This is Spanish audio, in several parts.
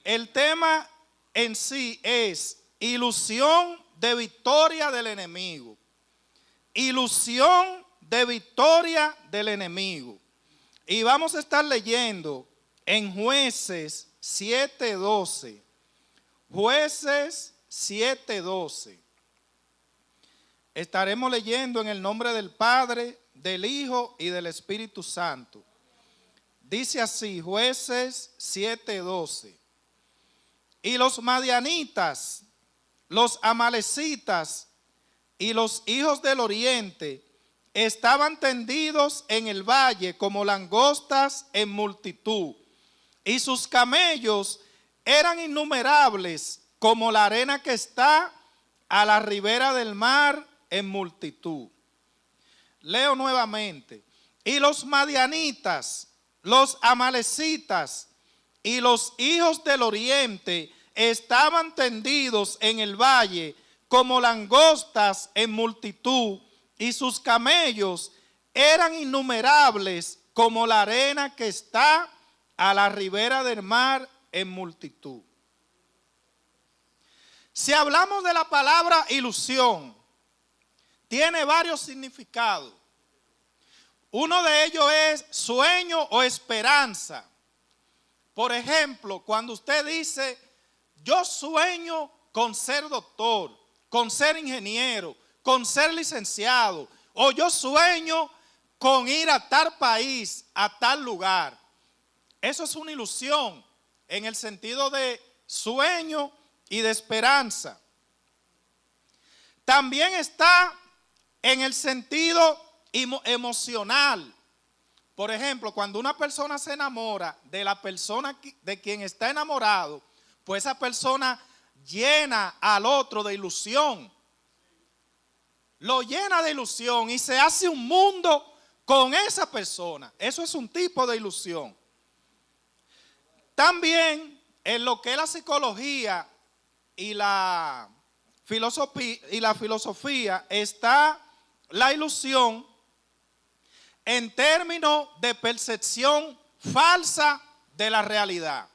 El tema en sí es ilusión de victoria del enemigo. Ilusión de victoria del enemigo. Y vamos a estar leyendo en Jueces 7:12. Jueces 7:12. Estaremos leyendo en el nombre del Padre, del Hijo y del Espíritu Santo. Dice así, Jueces 7:12. Y los madianitas, los amalecitas y los hijos del oriente estaban tendidos en el valle como langostas en multitud, y sus camellos eran innumerables como la arena que está a la ribera del mar en multitud. Leo nuevamente. Y los madianitas, los amalecitas y los hijos del oriente estaban tendidos en el valle como langostas en multitud, y sus camellos eran innumerables como la arena que está a la ribera del mar en multitud. Si hablamos de la palabra ilusión, tiene varios significados. Uno de ellos es sueño o esperanza. Por ejemplo, cuando usted dice, yo sueño con ser doctor, con ser ingeniero, con ser licenciado, o yo sueño con ir a tal país, a tal lugar. Eso es una ilusión en el sentido de sueño y de esperanza. También está en el sentido emocional. Por ejemplo, cuando una persona se enamora de la persona de quien está enamorado, pues esa persona llena al otro de ilusión. Lo llena de ilusión y se hace un mundo con esa persona. Eso es un tipo de ilusión. También en lo que es la psicología y la filosofía está la ilusión en términos de percepción falsa de la realidad.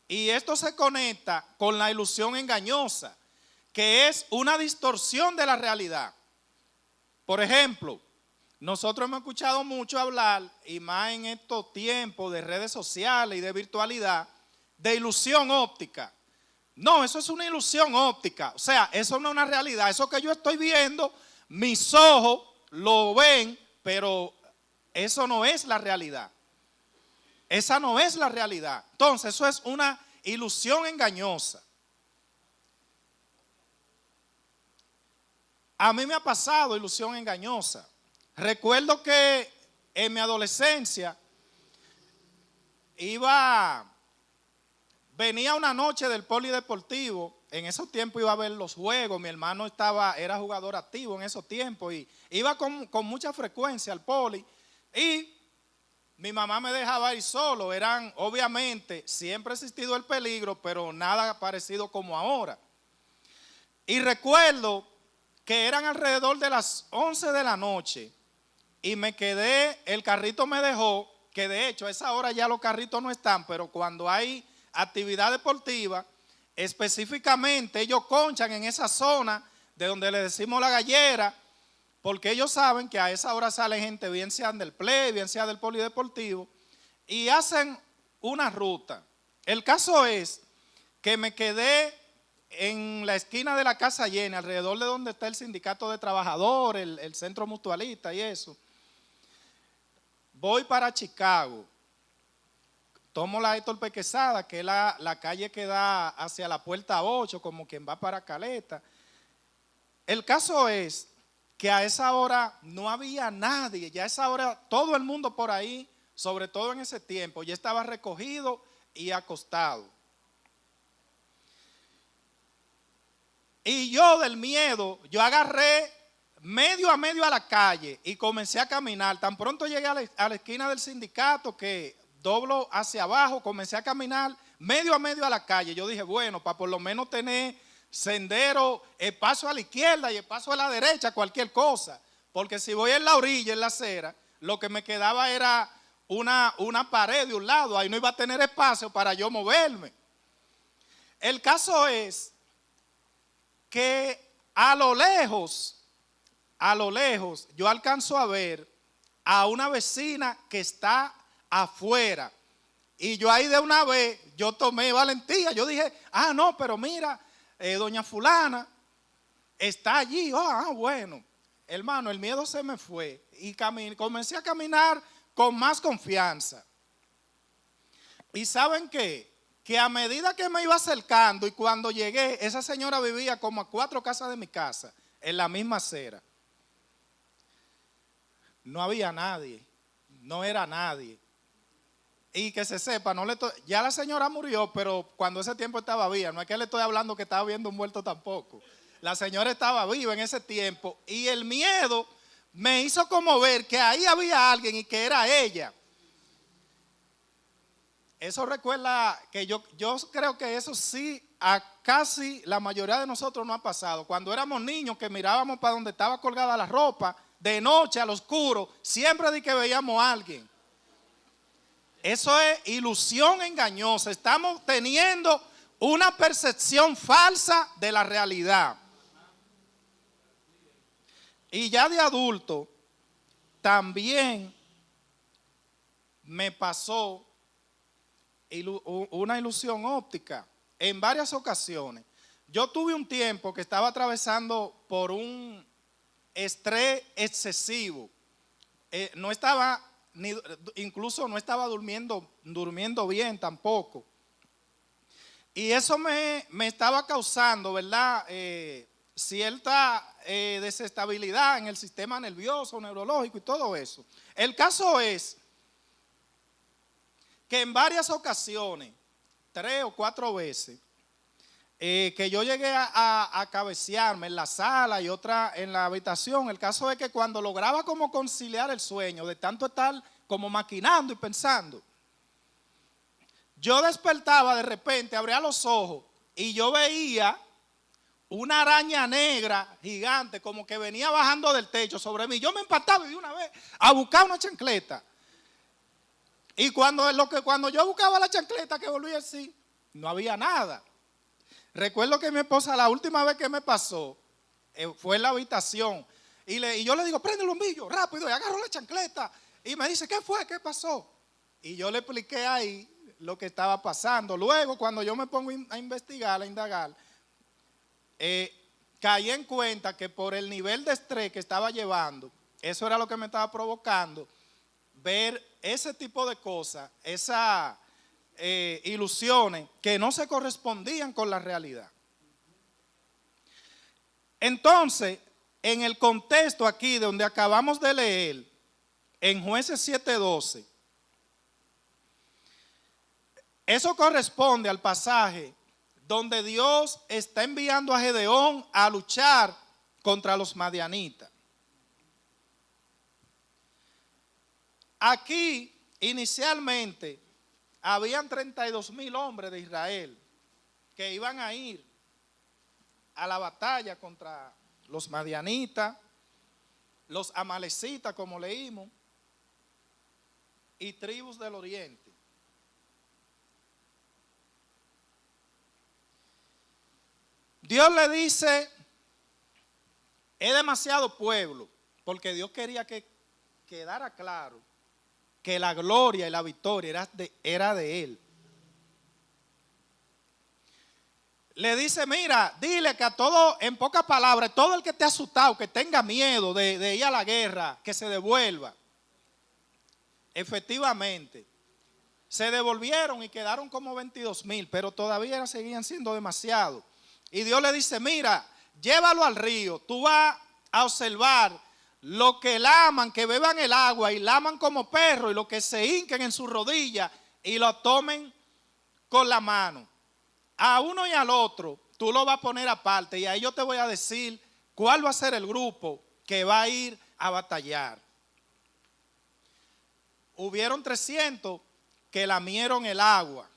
Y esto se conecta con la ilusión engañosa, que es una distorsión de la realidad. Por ejemplo, nosotros hemos escuchado mucho hablar, y más en estos tiempos de redes sociales y de virtualidad, de ilusión óptica. No, eso es una ilusión óptica. O sea, eso no es una realidad. Eso que yo estoy viendo, mis ojos lo ven, pero eso no es la realidad. Esa no es la realidad. Entonces, eso es una ilusión engañosa. A mí me ha pasado ilusión engañosa. Recuerdo que en mi adolescencia venía una noche del polideportivo. En esos tiempos iba a ver los juegos. Mi hermano era jugador activo en esos tiempos y iba con mucha frecuencia al poli. Y mi mamá me dejaba ir solo. Obviamente, siempre ha existido el peligro, pero nada parecido como ahora. Y recuerdo que eran alrededor de las 11 de la noche y me quedé, el carrito me dejó, que de hecho a esa hora ya los carritos no están, pero cuando hay actividad deportiva, específicamente ellos conchan en esa zona de donde le decimos la gallera, porque ellos saben que a esa hora sale gente, bien sea del play, bien sea del polideportivo, y hacen una ruta. El caso es que me quedé en la esquina de la Casa Llena, alrededor de donde está el sindicato de trabajadores, el centro mutualista y eso. Voy para Chicago. Tomo la Héctor P. Quesada, que es la calle que da hacia la puerta 8, como quien va para Caleta. El caso es que a esa hora no había nadie, ya a esa hora todo el mundo por ahí, sobre todo en ese tiempo, ya estaba recogido y acostado. Y yo del miedo, yo agarré medio a medio a la calle y comencé a caminar. Tan pronto llegué a la esquina del sindicato que doblo hacia abajo, comencé a caminar medio a medio a la calle. Yo dije, bueno, para por lo menos tener sendero, el paso a la izquierda y el paso a la derecha, cualquier cosa. Porque si voy en la orilla, en la acera, lo que me quedaba era una pared de un lado. Ahí no iba a tener espacio para yo moverme. El caso es que a lo lejos, yo alcanzo a ver a una vecina que está afuera. Y yo ahí de una vez, yo tomé valentía. Yo dije, no, pero mira, doña fulana está allí. Bueno, hermano, el miedo se me fue. Y comencé a caminar con más confianza. ¿Y saben qué? Que a medida que me iba acercando y cuando llegué, esa señora vivía como a 4 casas de mi casa, en la misma acera. No había nadie, no era nadie. Y que se sepa, ya la señora murió, pero cuando ese tiempo estaba viva, no es que le estoy hablando que estaba viendo un muerto tampoco. La señora estaba viva en ese tiempo y el miedo me hizo como ver que ahí había alguien y que era ella. Eso recuerda que yo creo que eso sí a casi la mayoría de nosotros nos ha pasado. Cuando éramos niños que mirábamos para donde estaba colgada la ropa, de noche al oscuro, siempre de que veíamos a alguien. Eso es ilusión engañosa. Estamos teniendo una percepción falsa de la realidad. Y ya de adulto, también me pasó una ilusión óptica en varias ocasiones. Yo tuve un tiempo que estaba atravesando por un estrés excesivo. No estaba incluso no estaba durmiendo bien tampoco. Y eso me estaba causando, ¿verdad? Cierta desestabilidad en el sistema nervioso, neurológico y todo eso. El caso es que en varias ocasiones, 3 o 4 veces, que yo llegué a cabecearme en la sala y otra en la habitación. El caso es que cuando lograba como conciliar el sueño, de tanto estar como maquinando y pensando, yo despertaba de repente, abría los ojos y yo veía una araña negra gigante como que venía bajando del techo sobre mí. Yo me empataba de una vez a buscar una chancleta. Y cuando yo buscaba la chancleta que volví así, no había nada. Recuerdo que mi esposa, la última vez que me pasó, fue en la habitación. Y yo le digo, prende el bombillo, rápido, y agarro la chancleta. Y me dice, ¿qué fue? ¿Qué pasó? Y yo le expliqué ahí lo que estaba pasando. Luego, cuando yo me pongo a investigar, a indagar, caí en cuenta que por el nivel de estrés que estaba llevando, eso era lo que me estaba provocando, ver ese tipo de cosas, esas ilusiones que no se correspondían con la realidad. Entonces, en el contexto aquí donde acabamos de leer, en Jueces 7:12, eso corresponde al pasaje donde Dios está enviando a Gedeón a luchar contra los madianitas. Aquí, inicialmente, habían 32,000 hombres de Israel que iban a ir a la batalla contra los madianitas, los amalecitas, como leímos, y tribus del oriente. Dios le dice, es demasiado pueblo, porque Dios quería que quedara claro que la gloria y la victoria era de Él. Le dice, mira, dile que a todo, en pocas palabras, todo el que esté asustado, que tenga miedo de ir a la guerra, que se devuelva. Efectivamente, se devolvieron y quedaron como 22,000, pero todavía seguían siendo demasiado. Y Dios le dice, mira, llévalo al río, tú vas a observar lo que laman, que beban el agua y laman como perros, y lo que se hinquen en sus rodillas y lo tomen con la mano. A uno y al otro tú lo vas a poner aparte, y ahí yo te voy a decir cuál va a ser el grupo que va a ir a batallar. Hubieron 300 que lamieron el agua,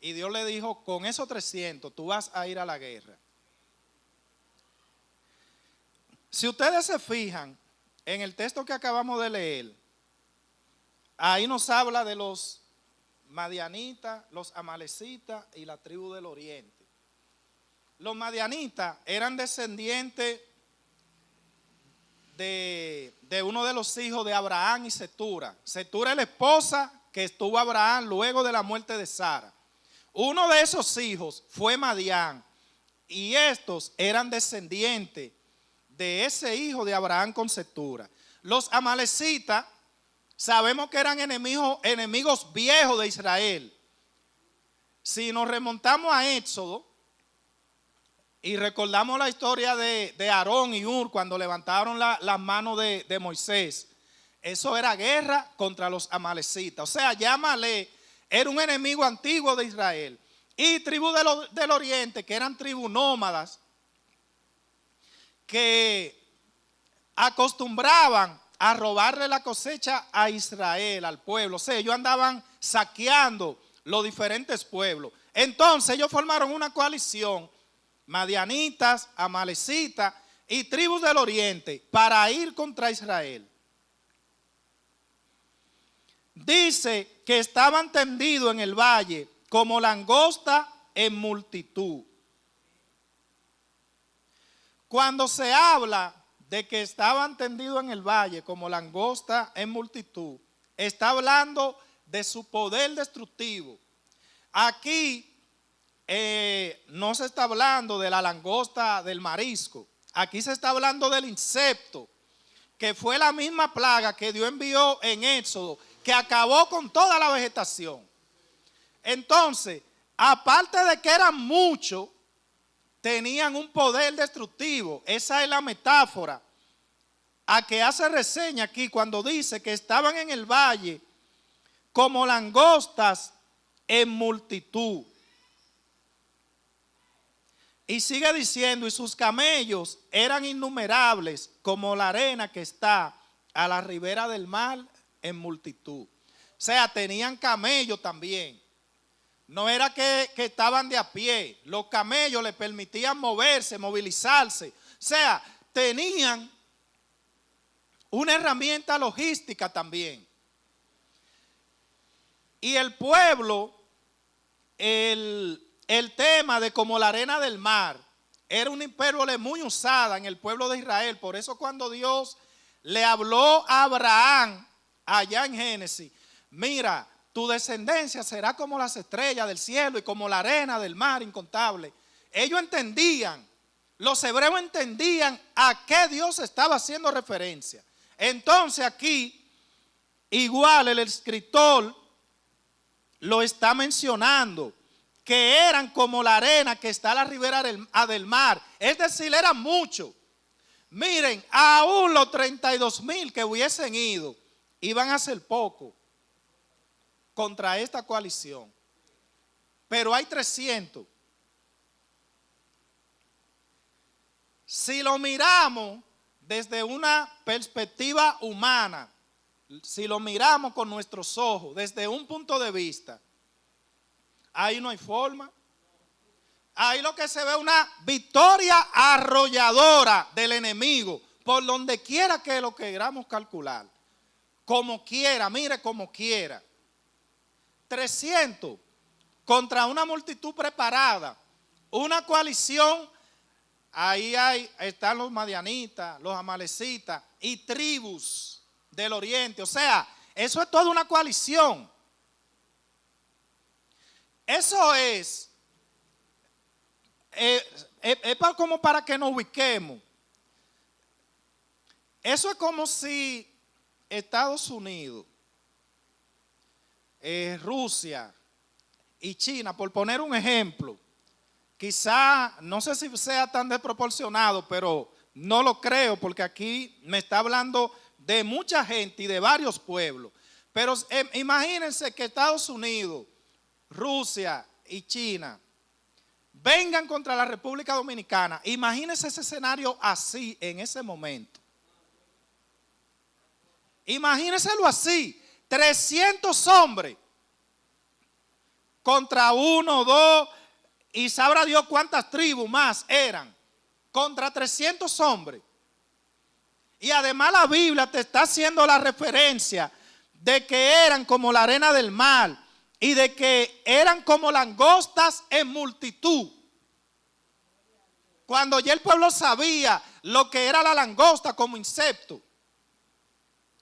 y Dios le dijo, con esos 300 tú vas a ir a la guerra. Si ustedes se fijan en el texto que acabamos de leer, ahí nos habla de los madianitas, los amalecitas y la tribu del oriente. los madianitas eran descendientes de uno de los hijos de Abraham y Setura. Setura es la esposa que estuvo Abraham luego de la muerte de Sara. Uno de esos hijos fue Madián, y estos eran descendientes de ese hijo de Abraham con Setura. Los amalecitas sabemos que eran enemigos viejos de Israel. Si nos remontamos a Éxodo y recordamos la historia de Aarón y Hur cuando levantaron las manos de Moisés, eso era guerra contra los amalecitas. O sea, ya Amalec era un enemigo antiguo de Israel. Y tribus del oriente, que eran tribus nómadas, que acostumbraban a robarle la cosecha a Israel, al pueblo. O sea, ellos andaban saqueando los diferentes pueblos. Entonces ellos formaron una coalición, madianitas, amalecitas y tribus del oriente, para ir contra Israel. Dice que estaban tendidos en el valle como langosta en multitud. Cuando se habla de que estaban tendidos en el valle como langosta en multitud, está hablando de su poder destructivo. Aquí no se está hablando de la langosta del marisco. Aquí se está hablando del insecto, que fue la misma plaga que Dios envió en Éxodo, que acabó con toda la vegetación. Entonces, aparte de que eran muchos, tenían un poder destructivo. Esa es la metáfora a que hace reseña aquí cuando dice que estaban en el valle como langostas en multitud. Y sigue diciendo, y sus camellos eran innumerables como la arena que está a la ribera del mar en multitud. O sea, tenían camellos también. No era que estaban de a pie. Los camellos les permitían moverse, movilizarse. O sea, tenían una herramienta logística también. Y el pueblo, el tema de como la arena del mar, era una hipérbole muy usada en el pueblo de Israel. Por eso cuando Dios le habló a Abraham allá en Génesis, mira, tu descendencia será como las estrellas del cielo y como la arena del mar incontable. Ellos entendían, los hebreos entendían a qué Dios estaba haciendo referencia. Entonces aquí, igual el escritor lo está mencionando, que eran como la arena que está a la ribera del mar. Es decir, eran muchos. Miren, aún los 32,000 que hubiesen ido, iban a ser pocos contra esta coalición. Pero hay 300. Si lo miramos desde una perspectiva humana, si lo miramos con nuestros ojos, desde un punto de vista, ahí no hay forma. Ahí lo que se ve es una victoria arrolladora del enemigo, por donde quiera que lo queramos calcular. Como quiera, mire como quiera. 300 contra una multitud preparada, una coalición. Ahí están los madianitas, los amalecitas y tribus del oriente. O sea, eso es toda una coalición. Eso es como para que nos ubiquemos. Eso es como si Estados Unidos, Rusia y China, por poner un ejemplo, quizá, no sé si sea tan desproporcionado, pero no lo creo porque aquí me está hablando de mucha gente y de varios pueblos. Pero imagínense que Estados Unidos, Rusia y China vengan contra la República Dominicana. Imagínense ese escenario así en ese momento. Imagínenselo así, 300 hombres contra 1, 2, y sabrá Dios cuántas tribus más eran, contra 300 hombres. Y además la Biblia te está haciendo la referencia de que eran como la arena del mar y de que eran como langostas en multitud. Cuando ya el pueblo sabía lo que era la langosta como insecto,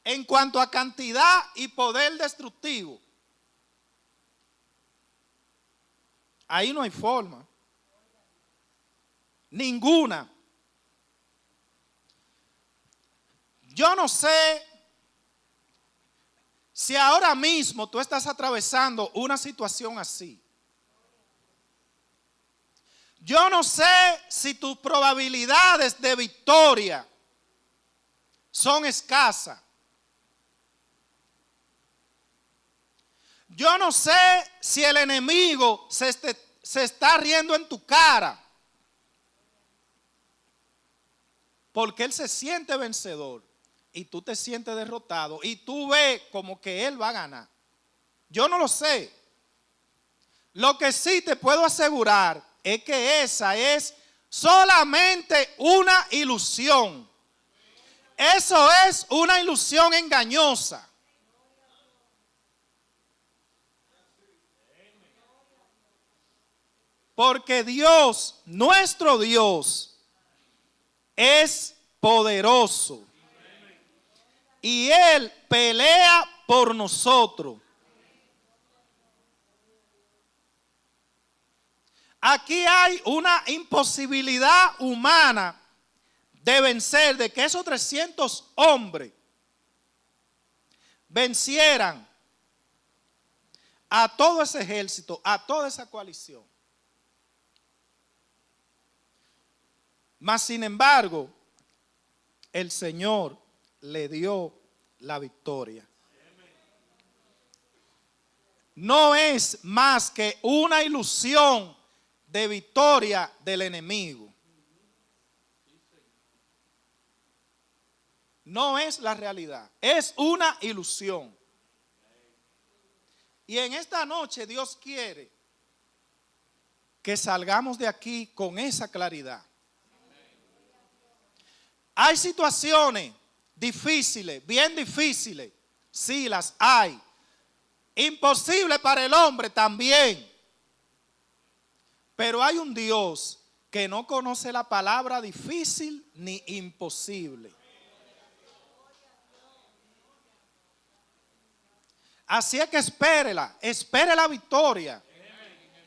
en cuanto a cantidad y poder destructivo, ahí no hay forma. Ninguna. Yo no sé si ahora mismo tú estás atravesando una situación así. Yo no sé si tus probabilidades de victoria son escasas. Yo no sé si el enemigo se está riendo en tu cara, porque él se siente vencedor y tú te sientes derrotado y tú ves como que él va a ganar. Yo no lo sé. Lo que sí te puedo asegurar es que esa es solamente una ilusión. Eso es una ilusión engañosa. Porque Dios, nuestro Dios, es poderoso. Y Él pelea por nosotros. Aquí hay una imposibilidad humana de vencer, de que esos 300 hombres vencieran a todo ese ejército, a toda esa coalición. Mas, sin embargo, el Señor le dio la victoria. No es más que una ilusión de victoria del enemigo. No es la realidad, es una ilusión. Y en esta noche Dios quiere que salgamos de aquí con esa claridad. Hay situaciones difíciles, bien difíciles, sí las hay. Imposible para el hombre también. Pero hay un Dios que no conoce la palabra difícil ni imposible. Así es que espérela, espere la victoria.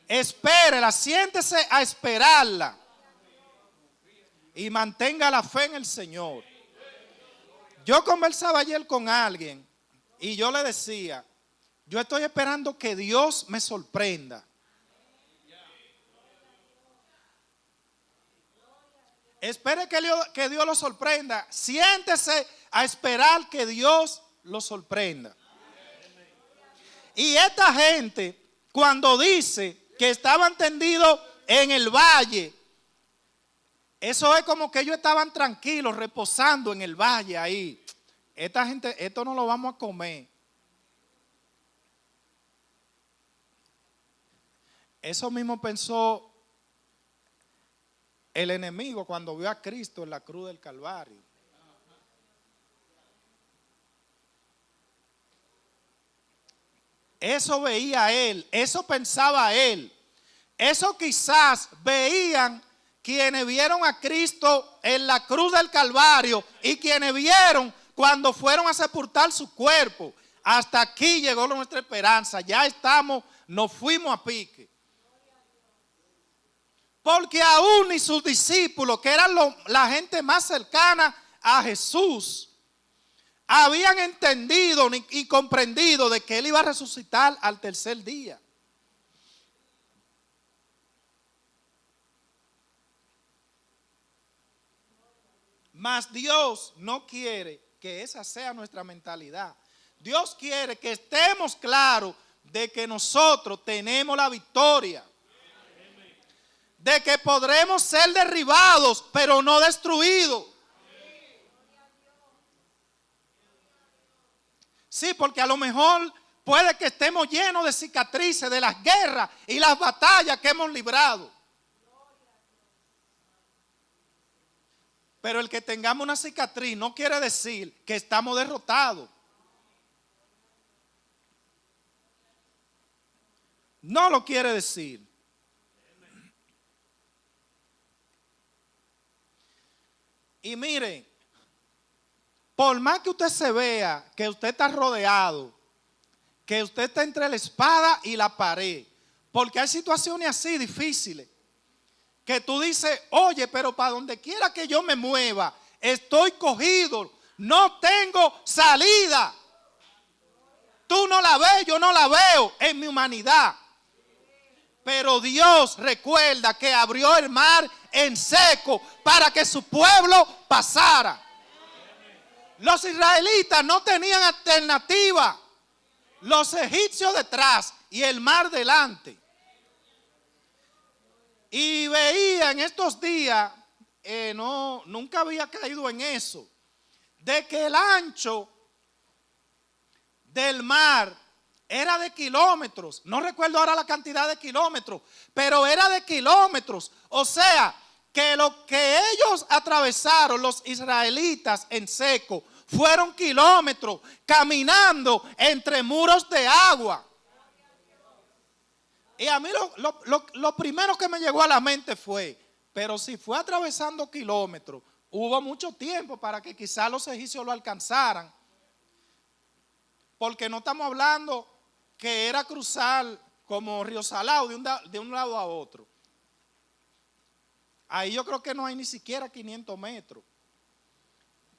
Espérela, siéntese a esperarla. Y mantenga la fe en el Señor. Yo conversaba ayer con alguien y yo le decía, yo estoy esperando que Dios me sorprenda. Espere que Dios lo sorprenda. Siéntese a esperar que Dios lo sorprenda. Y esta gente, cuando dice que estaban tendidos en el valle, eso es como que ellos estaban tranquilos, reposando en el valle ahí. Esta gente, esto no lo vamos a comer. Eso mismo pensó el enemigo cuando vio a Cristo en la cruz del Calvario. Eso veía él, eso pensaba él. Eso quizás veían quienes vieron a Cristo en la cruz del Calvario y quienes vieron cuando fueron a sepultar su cuerpo. Hasta aquí llegó nuestra esperanza, ya estamos, nos fuimos a pique. Porque aún ni sus discípulos, que eran la gente más cercana a Jesús, habían entendido y comprendido de que Él iba a resucitar al tercer día. Mas Dios no quiere que esa sea nuestra mentalidad. Dios quiere que estemos claros de que nosotros tenemos la victoria. De que podremos ser derribados, pero no destruidos. Sí, porque a lo mejor puede que estemos llenos de cicatrices de las guerras y las batallas que hemos librado. Pero el que tengamos una cicatriz no quiere decir que estamos derrotados. No lo quiere decir. Y mire, por más que usted se vea que usted está rodeado, que usted está entre la espada y la pared, porque hay situaciones así difíciles, que tú dices, oye, pero para donde quiera que yo me mueva, estoy cogido, no tengo salida. Tú no la ves, yo no la veo en mi humanidad. Pero Dios recuerda que abrió el mar en seco para que su pueblo pasara. Los israelitas no tenían alternativa. Los egipcios detrás y el mar delante. Y veía en estos días, nunca había caído en eso, de que el ancho del mar era de kilómetros. No recuerdo ahora la cantidad de kilómetros, pero era de kilómetros. O sea, que lo que ellos atravesaron, los israelitas en seco, fueron kilómetros caminando entre muros de agua. Y a mí lo primero que me llegó a la mente fue, pero si fue atravesando kilómetros, hubo mucho tiempo para que quizás los egipcios lo alcanzaran. Porque no estamos hablando que era cruzar como Río Salado de un lado a otro. Ahí yo creo que no hay ni siquiera 500 metros.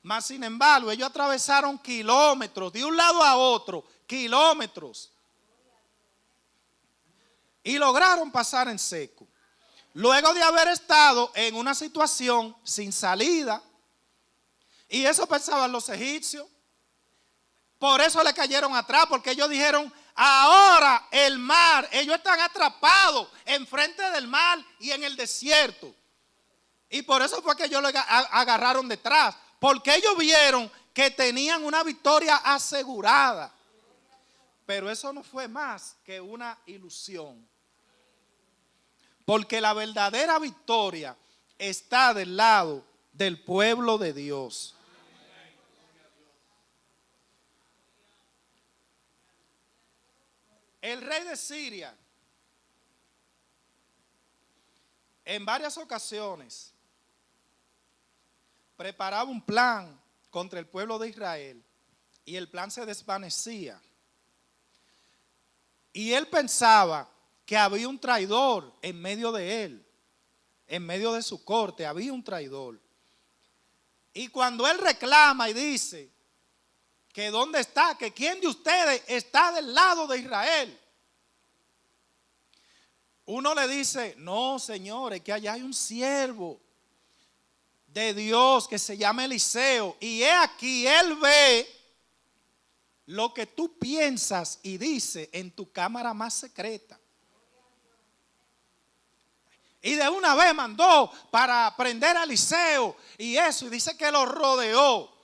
Mas sin embargo, ellos atravesaron kilómetros, de un lado a otro, kilómetros. Y lograron pasar en seco. Luego de haber estado en una situación sin salida. Y eso pensaban los egipcios. Por eso le cayeron atrás, porque ellos dijeron, ahora el mar, ellos están atrapados enfrente del mar y en el desierto. Y por eso fue que ellos le agarraron detrás, porque ellos vieron que tenían una victoria asegurada. Pero eso no fue más que una ilusión. Porque la verdadera victoria está del lado del pueblo de Dios. El rey de Siria, en varias ocasiones, preparaba un plan contra el pueblo de Israel y el plan se desvanecía. Y él pensaba que había un traidor en medio de él, en medio de su corte, había un traidor. Y cuando él reclama y dice que dónde está, que quién de ustedes está del lado de Israel, uno le dice, no señores, que allá hay un siervo de Dios que se llama Eliseo, y he aquí, él ve lo que tú piensas y dices en tu cámara más secreta. Y de una vez mandó para prender a Eliseo y eso, y dice que lo rodeó.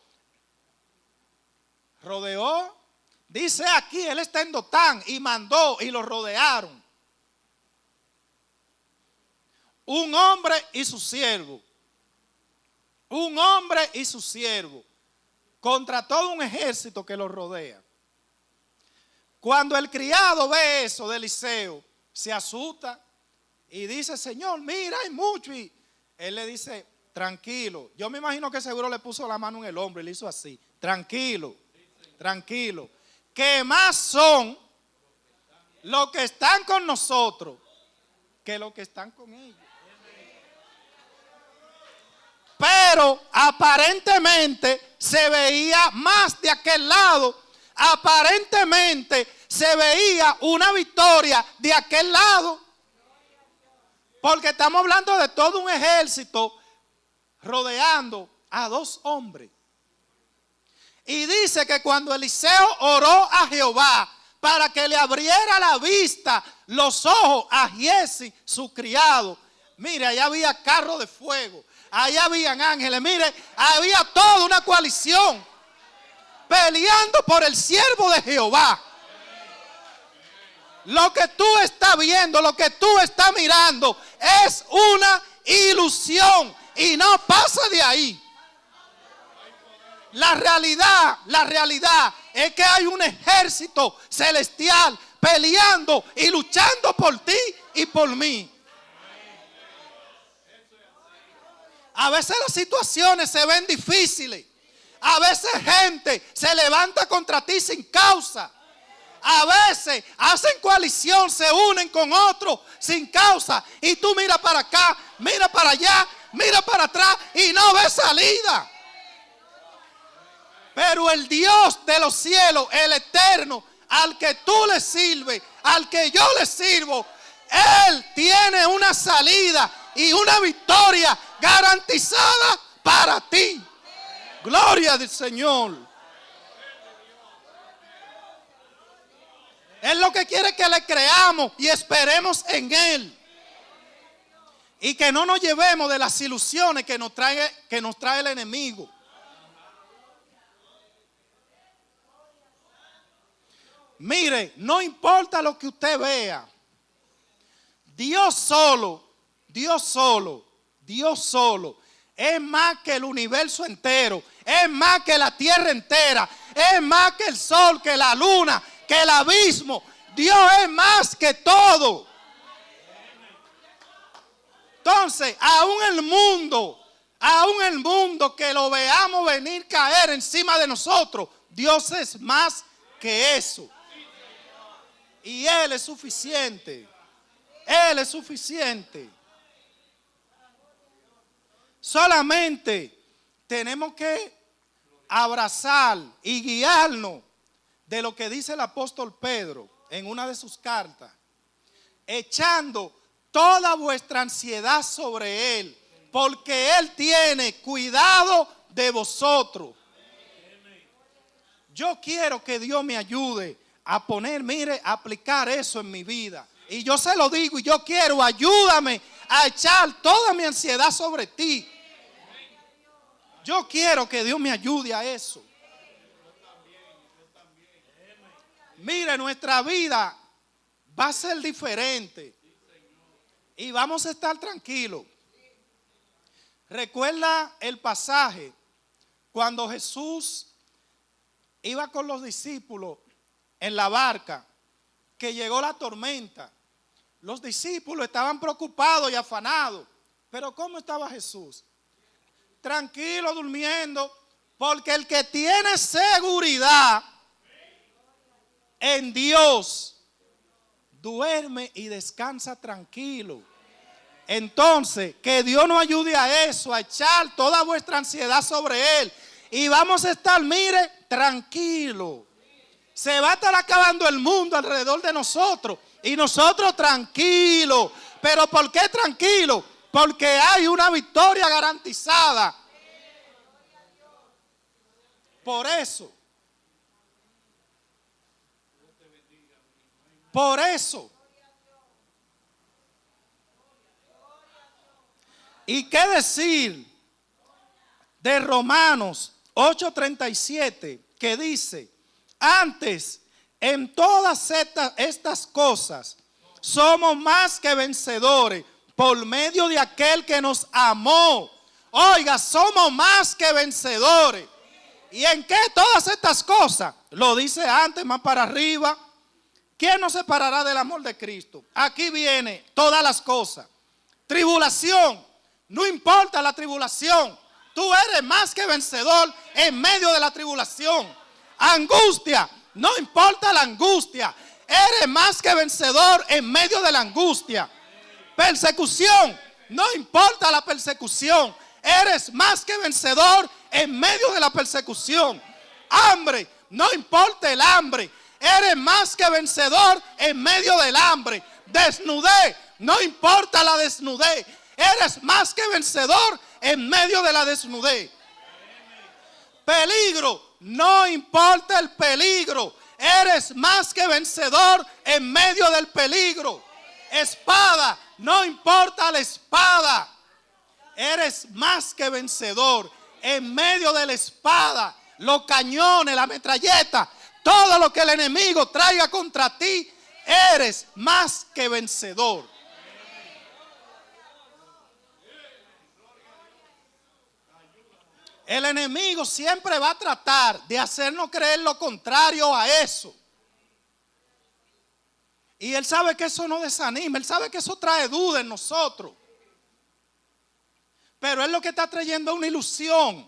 Rodeó, dice aquí, él está en Dotán, y mandó y lo rodearon. Un hombre y su siervo. Un hombre y su siervo. Contra todo un ejército que lo rodea. Cuando el criado ve eso de Eliseo, se asusta y dice, Señor, mira, hay mucho. Y él le dice, tranquilo. Yo me imagino que seguro le puso la mano en el hombro y le hizo así. Tranquilo, tranquilo. Que más son los que están con nosotros que los que están con ellos. Pero aparentemente se veía más de aquel lado. Aparentemente se veía una victoria de aquel lado. Porque estamos hablando de todo un ejército rodeando a dos hombres. Y dice que cuando Eliseo oró a Jehová para que le abriera la vista, los ojos a Giesi, su criado. Mire, allá había carro de fuego. Allá habían ángeles. Mire, había toda una coalición peleando por el siervo de Jehová. Lo que tú estás viendo, lo que tú estás mirando es una ilusión y no pasa de ahí. La realidad es que hay un ejército celestial peleando y luchando por ti y por mí. A veces las situaciones se ven difíciles. A veces gente se levanta contra ti sin causa. A veces hacen coalición, se unen con otros sin causa. Y tú mira para acá, mira para allá, mira para atrás y no ves salida. Pero el Dios de los cielos, el eterno, al que tú le sirves, al que yo le sirvo, Él tiene una salida y una victoria garantizada para ti. Gloria del Señor. Él lo que quiere es que le creamos y esperemos en Él. Y que no nos llevemos de las ilusiones que nos trae el enemigo. Mire, no importa lo que usted vea. Dios solo es más que el universo entero. Es más que la tierra entera. Es más que el sol, que la luna, que el abismo. Dios es más que todo. Entonces, aún el mundo que lo veamos venir caer encima de nosotros, Dios es más que eso. Y Él es suficiente. Él es suficiente. Solamente tenemos que abrazar y guiarnos de lo que dice el apóstol Pedro en una de sus cartas, echando toda vuestra ansiedad sobre Él, porque Él tiene cuidado de vosotros. Yo quiero que Dios me ayude a aplicar eso en mi vida. Y yo se lo digo y yo quiero, ayúdame a echar toda mi ansiedad sobre ti. Yo quiero que Dios me ayude a eso. Mire, nuestra vida va a ser diferente y vamos a estar tranquilos. Recuerda el pasaje cuando Jesús iba con los discípulos en la barca, que llegó la tormenta. Los discípulos estaban preocupados y afanados. Pero ¿cómo estaba Jesús? Tranquilo, durmiendo, porque el que tiene seguridad en Dios duerme y descansa tranquilo. Entonces, que Dios nos ayude a eso, a echar toda vuestra ansiedad sobre Él. Y vamos a estar, tranquilos. Se va a estar acabando el mundo alrededor de nosotros. Y nosotros tranquilos. ¿Pero por qué tranquilos? Porque hay una victoria garantizada. Por eso. ¿Y qué decir de Romanos 8:37 que dice: antes en todas estas cosas somos más que vencedores por medio de aquel que nos amó? Oiga, somos más que vencedores. ¿Y en qué todas estas cosas? Lo dice antes, más para arriba. ¿Quién nos separará del amor de Cristo? Aquí viene todas las cosas. Tribulación, no importa la tribulación, tú eres más que vencedor en medio de la tribulación. Angustia, no importa la angustia, eres más que vencedor en medio de la angustia. Persecución, no importa la persecución, eres más que vencedor en medio de la persecución. Hambre, no importa el hambre, eres más que vencedor en medio del hambre. Desnudez, no importa la desnudez, eres más que vencedor en medio de la desnudez. Peligro, no importa el peligro, eres más que vencedor en medio del peligro. Espada, no importa la espada, eres más que vencedor en medio de la espada. Los cañones, la metralleta, todo lo que el enemigo traiga contra ti, eres más que vencedor. El enemigo siempre va a tratar de hacernos creer lo contrario a eso. Y él sabe que eso no desanima, él sabe que eso trae duda en nosotros. Pero es lo que está trayendo una ilusión.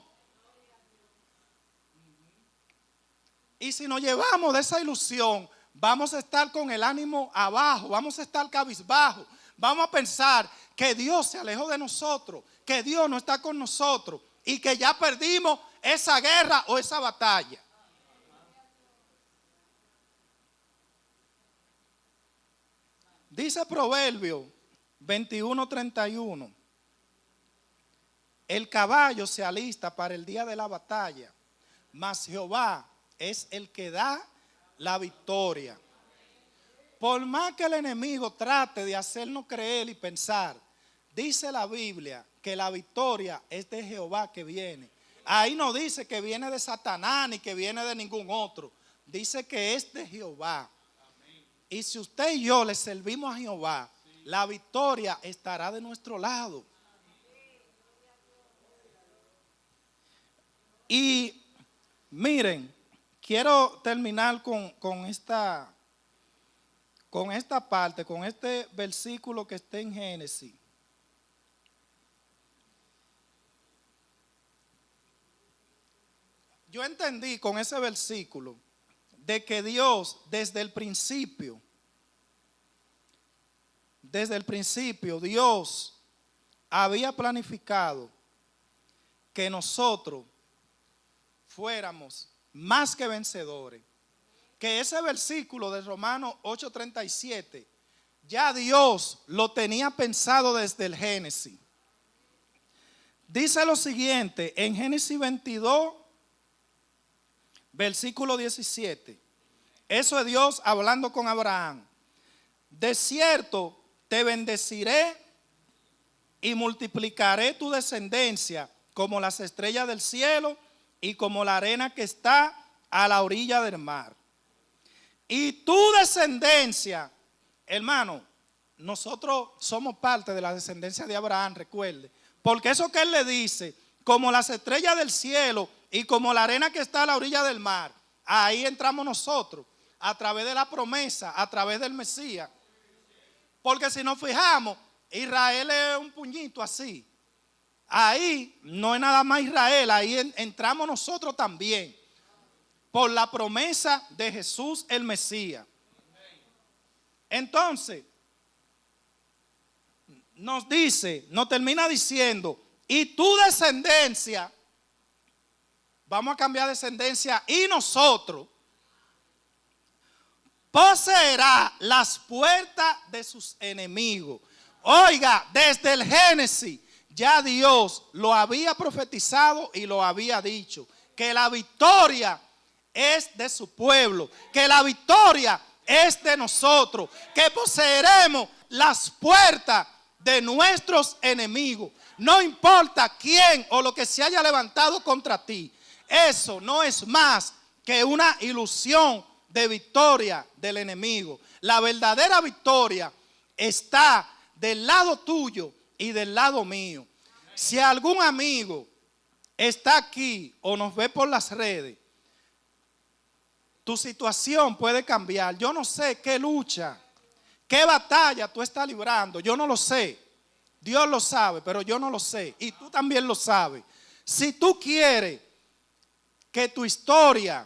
Y si nos llevamos de esa ilusión, vamos a estar con el ánimo abajo, vamos a estar cabizbajo, vamos a pensar que Dios se alejó de nosotros, que Dios no está con nosotros y que ya perdimos esa guerra o esa batalla. Dice Proverbio 21:31, el caballo se alista para el día de la batalla, mas Jehová es el que da la victoria. Por más que el enemigo trate de hacernos creer y pensar, dice la Biblia que la victoria es de Jehová que viene. Ahí no dice que viene de Satanás ni que viene de ningún otro. Dice que es de Jehová. Y si usted y yo le servimos a Jehová, la victoria estará de nuestro lado. Y miren, quiero terminar con esta parte, con este versículo que está en Génesis. Yo entendí con ese versículo de que Dios desde el principio, Dios había planificado que nosotros fuéramos más que vencedores. Que ese versículo de Romanos 8:37 ya Dios lo tenía pensado desde el Génesis. Dice lo siguiente en Génesis 22, versículo 17. Eso es Dios hablando con Abraham. De cierto te bendeciré y multiplicaré tu descendencia como las estrellas del cielo y como la arena que está a la orilla del mar. Y tu descendencia, hermano, nosotros somos parte de la descendencia de Abraham, recuerde. Porque eso que él le dice, como las estrellas del cielo y como la arena que está a la orilla del mar, ahí entramos nosotros, a través de la promesa, a través del Mesías. Porque si nos fijamos, Israel es un puñito así. Ahí no es nada más Israel, ahí entramos nosotros también. Por la promesa de Jesús el Mesías. Entonces, nos termina diciendo, y tu descendencia, vamos a cambiar descendencia, y nosotros, poseerá las puertas de sus enemigos. Oiga, desde el Génesis, ya Dios lo había profetizado y lo había dicho, que la victoria es de su pueblo, que la victoria es de nosotros, que poseeremos las puertas de nuestros enemigos. No importa quién o lo que se haya levantado contra ti, eso no es más que una ilusión de victoria del enemigo. La verdadera victoria está del lado tuyo y del lado mío. Si algún amigo está aquí o nos ve por las redes, tu situación puede cambiar. Yo no sé qué lucha, qué batalla tú estás librando. Yo no lo sé. Dios lo sabe, pero yo no lo sé. Y tú también lo sabes. Si tú quieres que tu historia,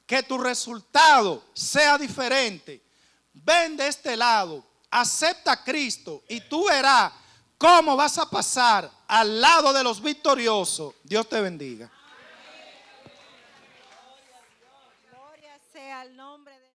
que tu resultado sea diferente, ven de este lado, acepta a Cristo y tú verás cómo vas a pasar al lado de los victoriosos. Dios te bendiga.